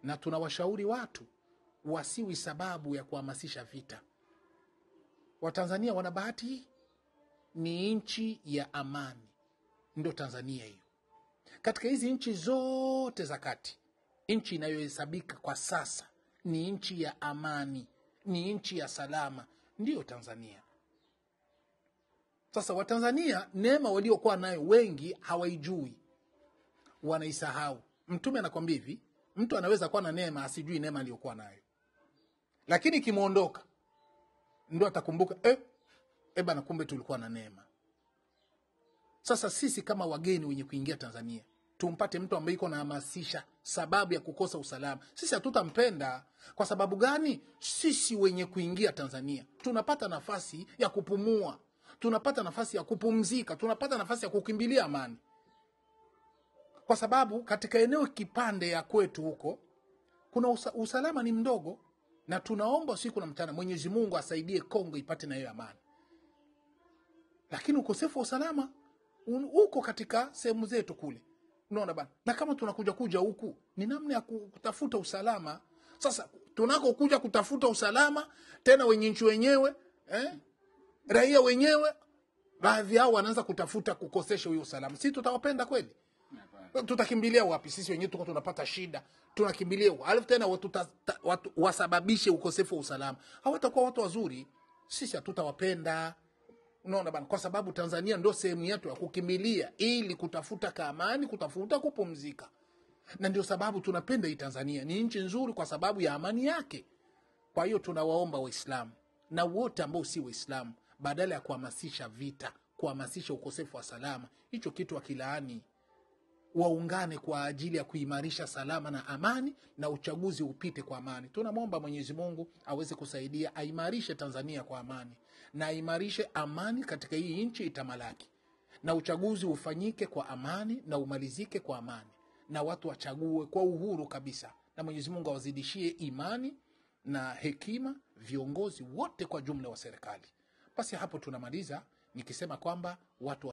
na tunawashauri watu wasiwi sababu ya kuhamasisha vita. Watanzania wana bahati, ni nchi ya amani. Ndio Tanzania hiyo. Katika hizi nchi zote za kati, nchi inayohesabika kwa sasa ni nchi ya amani, ni nchi ya salama, ndio Tanzania. Sasa Watanzania neema waliokuwa nayo wengi hawaijui, wanaisahau. Mtume anakuambia hivi, mtu anaweza kuwa na neema asijui neema aliyokuwa nayo, lakini kimuondoka ndio atakumbuka bana, kumbe tulikuwa na neema. Sasa sisi kama wageni wenye kuingia Tanzania, tumpate mtu ambaye iko na hamasisha sababu ya kukosa usalama, sisi hatutampenda. Kwa sababu gani? Sisi wenye kuingia Tanzania tunapata nafasi ya kupumua, tunapata nafasi ya kupumzika, tunapata nafasi ya kukimbilia amani. Kwa sababu katika eneo kipande ya kwetu huko kuna usalama ni mdogo, na tunaomba siku na mchana Mwenyezi Mungu asaidie Kongo ipate na hiyo amani. Lakini ukosefu wa usalama uko katika sehemu zetu kule. Unaona bana? Na kama tunakuja huku ni namna ya kutafuta usalama. Sasa tunakokuja kutafuta usalama, tena wenye nchi wenyewe, raia wenyewe, baadhi yao wanaanza kutafuta kukosesha huyo usalama. Sisi tutawapenda kweli? Tutakimbilia wapi? Sisi wenyewe tuko tunapata shida, tunakimbilia huko. Alafu tena watu wasababishe ukosefu wa usalama. Hawatakuwa watu wazuri, sisi hatutawapenda. Unaona bana? Kwa sababu Tanzania ndio sehemu yetu ya kukimbilia ili kutafuta amani, kutafuta kupumzika. Na ndio sababu tunapenda hii Tanzania. Ni nchi nzuri kwa sababu ya amani yake. Kwa hiyo tunawaomba Waislamu na wote ambao si Waislamu, badala ya kuhamasisha vita, kuhamasisha ukosefu wa salama, hicho kitu wakilaani, waungane kwa ajili ya kuimarisha salama na amani, na uchaguzi upite kwa amani. Tunamwomba Mwenyezi Mungu aweze kusaidia aimarishe Tanzania kwa amani, na aimarishe amani katika hii nchi itamalaki, na uchaguzi ufanyike kwa amani na umalizike kwa amani, na watu wachague kwa uhuru kabisa. Na Mwenyezi Mungu awazidishie imani na hekima viongozi wote kwa jumla wa serikali. Basi hapo tunamaliza nikisema kwamba watu